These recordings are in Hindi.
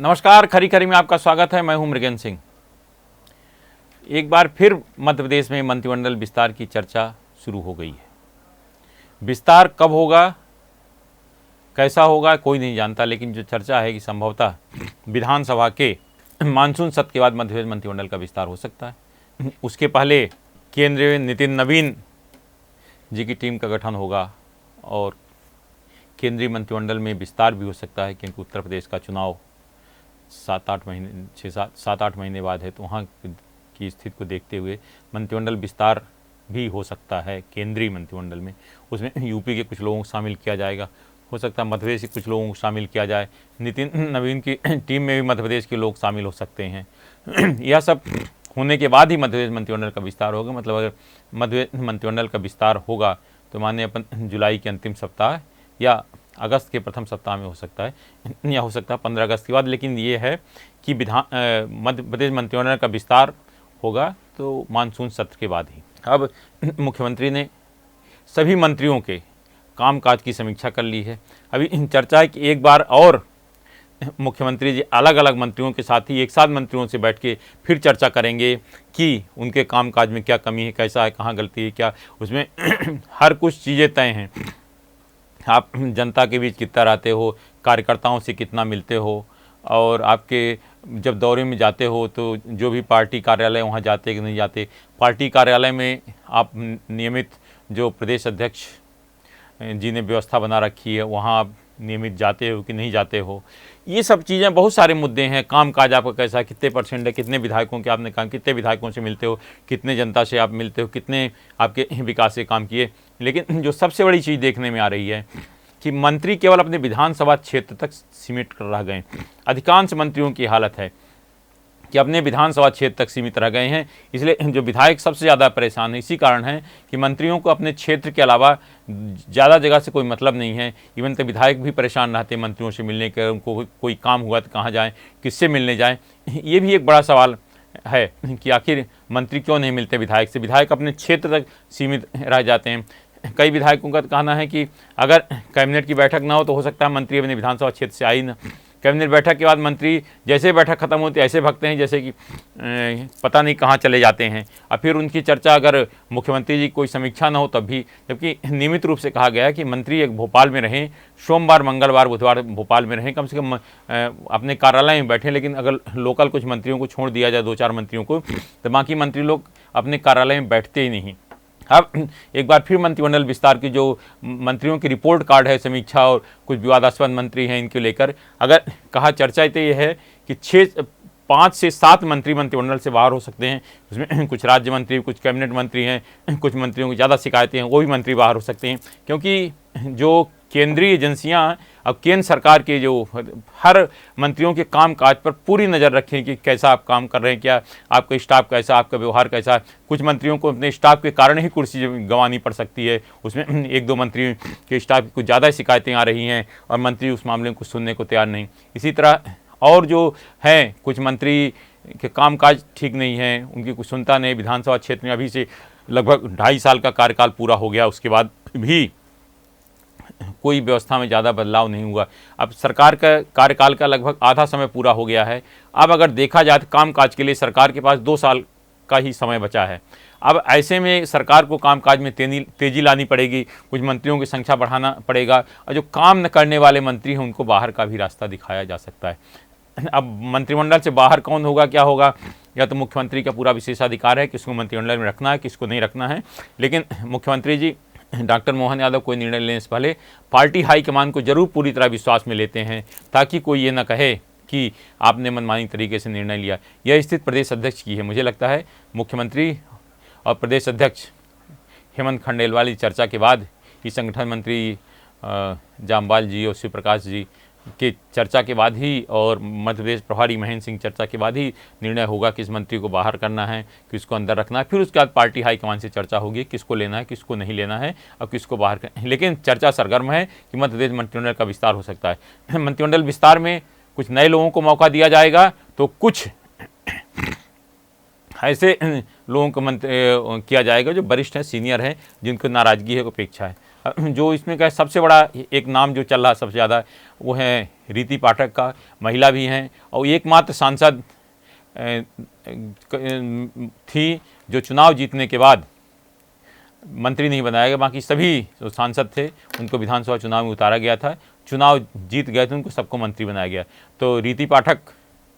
नमस्कार, खरी खरी में आपका स्वागत है। मैं हूं मृगेंद्र सिंह। एक बार फिर मध्य प्रदेश में मंत्रिमंडल विस्तार की चर्चा शुरू हो गई है। विस्तार कब होगा, कैसा होगा, कोई नहीं जानता, लेकिन जो चर्चा है कि संभवतः विधानसभा के मानसून सत्र के बाद मध्य प्रदेश मंत्रिमंडल का विस्तार हो सकता है। उसके पहले केंद्रीय नितिन नवीन जी की टीम का गठन होगा और केंद्रीय मंत्रिमंडल में विस्तार भी हो सकता है, क्योंकि उत्तर प्रदेश का चुनाव 7-8 महीने बाद है। तो वहाँ की स्थिति को देखते हुए मंत्रिमंडल विस्तार भी हो सकता है केंद्रीय मंत्रिमंडल में। उसमें यूपी के कुछ लोगों को शामिल किया जाएगा, हो सकता है मध्य प्रदेश के कुछ लोगों को शामिल किया जाए, नितिन नवीन की टीम में भी मध्य प्रदेश के लोग शामिल हो सकते हैं। यह सब होने के बाद ही मध्य प्रदेश मंत्रिमंडल का विस्तार होगा। मतलब अगर मध्य प्रदेश मंत्रिमंडल का विस्तार होगा तो मानिए अपन जुलाई के अंतिम सप्ताह या अगस्त के प्रथम सप्ताह में हो सकता है, या हो सकता है 15 अगस्त के बाद। लेकिन ये है कि मध्य प्रदेश मंत्रिमंडल का विस्तार होगा तो मानसून सत्र के बाद ही। अब मुख्यमंत्री ने सभी मंत्रियों के कामकाज की समीक्षा कर ली है। अभी चर्चा है कि एक बार और मुख्यमंत्री जी अलग अलग मंत्रियों के साथ ही एक साथ मंत्रियों से बैठ के फिर चर्चा करेंगे कि उनके कामकाज में क्या कमी है, कैसा है, कहाँ गलती है, क्या उसमें हर कुछ चीज़ें तय हैं। आप जनता के बीच कितना रहते हो, कार्यकर्ताओं से कितना मिलते हो, और आपके जब दौरे में जाते हो तो जो भी पार्टी कार्यालय वहाँ जाते कि नहीं जाते, पार्टी कार्यालय में आप नियमित जो प्रदेश अध्यक्ष जी ने व्यवस्था बना रखी है वहाँ आप नियमित जाते हो कि नहीं जाते हो। ये सब चीज़ें, बहुत सारे मुद्दे हैं। कामकाज आपका कैसा है, कितने % है, कितने विधायकों के आपने काम, कितने विधायकों से मिलते हो, कितने जनता से आप मिलते हो, कितने आपके विकास के काम किए। लेकिन जो सबसे बड़ी चीज़ देखने में आ रही है कि मंत्री केवल अपने विधानसभा क्षेत्र तक सीमित रह गए। अधिकांश मंत्रियों की हालत है कि अपने विधानसभा क्षेत्र तक सीमित रह गए हैं। इसलिए जो विधायक सबसे ज़्यादा परेशान है, इसी कारण है कि मंत्रियों को अपने क्षेत्र के अलावा ज़्यादा जगह से कोई मतलब नहीं है। इवन तक विधायक भी परेशान रहते हैं मंत्रियों से मिलने के, उनको कोई काम हुआ तो कहाँ जाएँ, किससे मिलने जाएँ। ये भी एक बड़ा सवाल है कि आखिर मंत्री क्यों नहीं मिलते विधायक से। विधायक अपने क्षेत्र तक सीमित रह जाते हैं। कई विधायकों का कहना है कि अगर कैबिनेट की बैठक ना हो तो हो सकता है मंत्री अपने विधानसभा क्षेत्र से आई ना। कैबिनेट बैठक के बाद मंत्री जैसे बैठक खत्म होती है ऐसे भागते हैं जैसे कि पता नहीं कहाँ चले जाते हैं। और फिर उनकी चर्चा अगर मुख्यमंत्री जी कोई समीक्षा ना हो तब भी, जबकि नियमित रूप से कहा गया है कि मंत्री एक भोपाल में रहें, सोमवार मंगलवार बुधवार भोपाल में रहें, कम से कम अपने कार्यालय में बैठें। लेकिन अगर लोकल कुछ मंत्रियों को छोड़ दिया जाए, 2-4 मंत्रियों को, तो बाकी मंत्री लोग अपने कार्यालय में बैठते ही नहीं। अब एक बार फिर मंत्रिमंडल विस्तार की जो मंत्रियों की रिपोर्ट कार्ड है, समीक्षा और कुछ विवादास्पद मंत्री हैं, इनके लेकर अगर कहा चर्चा तो ये है कि 5 से 7 मंत्री मंत्रिमंडल से बाहर हो सकते हैं। उसमें कुछ राज्य मंत्री, कुछ कैबिनेट मंत्री हैं, कुछ मंत्रियों की ज़्यादा शिकायतें हैं, वो भी मंत्री बाहर हो सकते हैं। क्योंकि जो केंद्रीय एजेंसियां अब केंद्र सरकार के जो हर मंत्रियों के काम काज पर पूरी नज़र रखें कि कैसा आप काम कर रहे हैं, क्या आपका स्टाफ कैसा, आपका व्यवहार कैसा है। कुछ मंत्रियों को अपने स्टाफ के कारण ही कुर्सी गंवानी पड़ सकती है। उसमें 1-2 मंत्री के स्टाफ की कुछ ज़्यादा शिकायतें आ रही हैं और मंत्री उस मामले को सुनने को तैयार नहीं। इसी तरह और जो हैं कुछ मंत्री के कामकाज ठीक नहीं है, उनकी कुछ सुनता नहीं। विधानसभा क्षेत्र में अभी से लगभग 2.5 साल का कार्यकाल पूरा हो गया, उसके बाद भी कोई व्यवस्था में ज़्यादा बदलाव नहीं हुआ। अब सरकार का कार्यकाल का लगभग आधा समय पूरा हो गया है। अब अगर देखा जाए तो कामकाज के लिए सरकार के पास 2 साल का ही समय बचा है। अब ऐसे में सरकार को कामकाज में तेज़ी लानी पड़ेगी, कुछ मंत्रियों की संख्या बढ़ाना पड़ेगा, और जो काम न करने वाले मंत्री हैं उनको बाहर का भी रास्ता दिखाया जा सकता है। अब मंत्रिमंडल से बाहर कौन होगा, क्या होगा, या तो मुख्यमंत्री का पूरा विशेषाधिकार है किसको मंत्रिमंडल में रखना है, किसको नहीं रखना है। लेकिन मुख्यमंत्री जी डॉक्टर मोहन यादव कोई निर्णय लेने से पहले पार्टी हाईकमान को जरूर पूरी तरह विश्वास में लेते हैं, ताकि कोई ये ना कहे कि आपने मनमानी तरीके से निर्णय लिया। यह स्थिति प्रदेश अध्यक्ष की है। मुझे लगता है मुख्यमंत्री और प्रदेश अध्यक्ष हेमंत खंडेलवाल की चर्चा के बाद ही, संगठन मंत्री जामवाल जी और शिव प्रकाश जी के चर्चा के बाद ही, और मध्य प्रदेश प्रभारी महेंद्र सिंह चर्चा के बाद ही निर्णय होगा किस मंत्री को बाहर करना है, किसको अंदर रखना है। फिर उसके बाद पार्टी हाईकमान से चर्चा होगी किसको लेना है, किसको नहीं लेना है और किसको बाहर करना है। लेकिन चर्चा सरगर्म है कि मध्य प्रदेश मंत्रिमंडल का विस्तार हो सकता है। मंत्रिमंडल विस्तार में कुछ नए लोगों को मौका दिया जाएगा, तो कुछ ऐसे लोगों को किया जाएगा जो वरिष्ठ हैं, सीनियर हैं, जिनको नाराज़गी है, अपेक्षा है। जो इसमें का सबसे बड़ा एक नाम जो चल रहा सबसे ज़्यादा वो है रीति पाठक का, महिला भी हैं और एकमात्र सांसद थी जो चुनाव जीतने के बाद मंत्री नहीं बनाया गया। बाकी सभी जो सांसद थे उनको विधानसभा चुनाव में उतारा गया था, चुनाव जीत गए थे उनको सबको मंत्री बनाया गया। तो रीति पाठक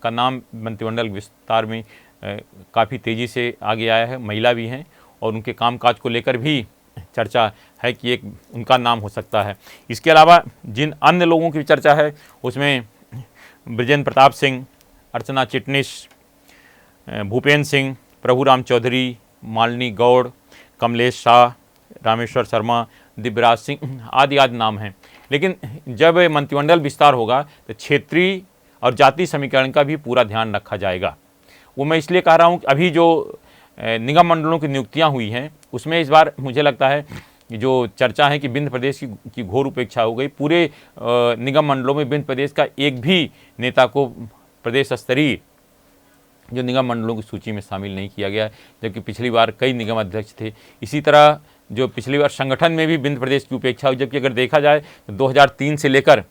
का नाम मंत्रिमंडल विस्तार में काफ़ी तेज़ी से आगे आया है, महिला भी हैं और उनके कामकाज को लेकर भी चर्चा है कि एक उनका नाम हो सकता है। इसके अलावा जिन अन्य लोगों की चर्चा है उसमें बृजेंद्र प्रताप सिंह, अर्चना चिटनिस, भूपेंद्र सिंह, प्रभुराम चौधरी, मालिनी गौड़, कमलेश शाह, रामेश्वर शर्मा, दिव्यराज सिंह आदि नाम हैं। लेकिन जब मंत्रिमंडल विस्तार होगा तो क्षेत्रीय और जाति समीकरण का भी पूरा ध्यान रखा जाएगा। वो मैं इसलिए कह रहा हूँ कि अभी जो निगम मंडलों की नियुक्तियाँ हुई हैं उसमें इस बार मुझे लगता है जो चर्चा है कि विंध्य प्रदेश की घोर उपेक्षा हो गई। पूरे निगम मंडलों में विंध्य प्रदेश का एक भी नेता को प्रदेश स्तरीय जो निगम मंडलों की सूची में शामिल नहीं किया गया, जबकि पिछली बार कई निगम अध्यक्ष थे। इसी तरह जो पिछली बार संगठन में भी विंध्य प्रदेश की उपेक्षा हुई, जबकि अगर देखा जाए तो 2003 से लेकर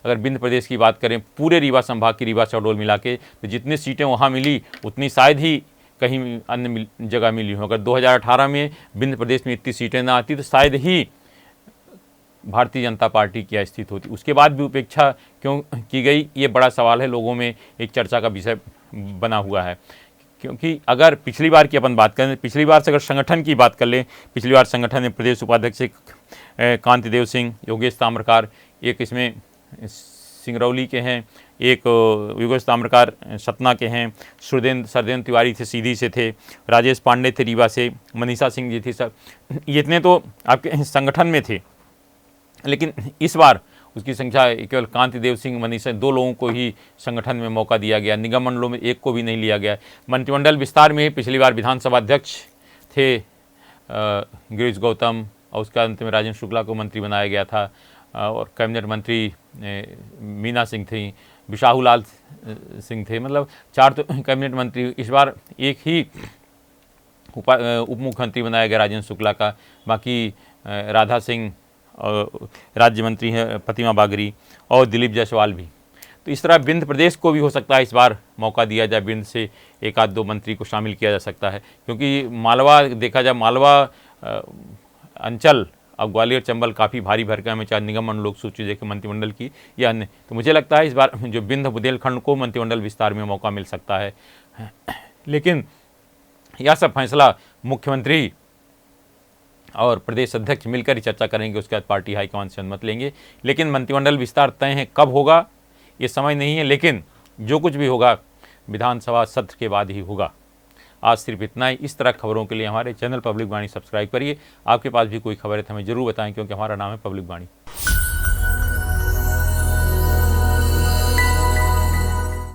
अगर विंध्य प्रदेश की बात करें पूरे रीवा संभाग की, रीवा शहडोल मिला के, तो जितनी सीटें वहाँ मिली उतनी शायद ही कहीं अन्य जगह मिली हो। अगर 2018 में विंध्य प्रदेश में इतनी सीटें ना आती तो शायद ही भारतीय जनता पार्टी की स्थिति होती। उसके बाद भी उपेक्षा क्यों की गई, ये बड़ा सवाल है, लोगों में एक चर्चा का विषय बना हुआ है। क्योंकि अगर पिछली बार की अपन बात करें, पिछली बार से अगर संगठन की बात कर लें, पिछली बार संगठन में प्रदेश उपाध्यक्ष कांतिदेव सिंह, योगेश ताम्रकार, एक इसमें सिंगरौली के हैं, एक योगेश ताम्रकार सतना के हैं, सरदेंद्र तिवारी थे सीधी से थे, राजेश पांडे थे रीवा से, मनीषा सिंह जी थी, सब ये इतने तो आपके संगठन में थे। लेकिन इस बार उसकी संख्या केवल कांतिदेव सिंह, मनीषा, 2 लोगों को ही संगठन में मौका दिया गया। निगम मंडलों में एक को भी नहीं लिया गया। मंत्रिमंडल विस्तार में पिछली बार विधानसभा अध्यक्ष थे गिरीश गौतम और उसका अंत में राजेंद्र शुक्ला को मंत्री बनाया गया था और कैबिनेट मंत्री मीना सिंह थी, बिशाहू लाल सिंह थे। मतलब 4 तो कैबिनेट मंत्री। इस बार एक ही उप मुख्यमंत्री बनाया गया राजेंद्र शुक्ला का। बाकी राधा सिंह राज्य मंत्री हैं, प्रतिमा बागरी और दिलीप जायसवाल भी। तो इस तरह विंध्य प्रदेश को भी हो सकता है इस बार मौका दिया जाए, विंध्य से 1-2 मंत्री को शामिल किया जा सकता है। क्योंकि मालवा देखा जाए, मालवा अंचल अब ग्वालियर चंबल काफ़ी भारी भरकम में, चाहे निगम मंडलों की सूची देखें मंत्रिमंडल की या अन्य। तो मुझे लगता है इस बार जो विंध्य बुंदेलखंड को मंत्रिमंडल विस्तार में मौका मिल सकता है। लेकिन यह सब फैसला मुख्यमंत्री और प्रदेश अध्यक्ष मिलकर ही चर्चा करेंगे, उसके बाद पार्टी हाईकमान से अनुमति लेंगे। लेकिन मंत्रिमंडल विस्तार तय है, कब होगा ये समय नहीं है, लेकिन जो कुछ भी होगा विधानसभा सत्र के बाद ही होगा। आज सिर्फ इतना ही। इस तरह खबरों के लिए हमारे चैनल पब्लिक वाणी सब्सक्राइब करिए। आपके पास भी कोई खबर है तो हमें ज़रूर बताएं, क्योंकि हमारा नाम है पब्लिक वाणी।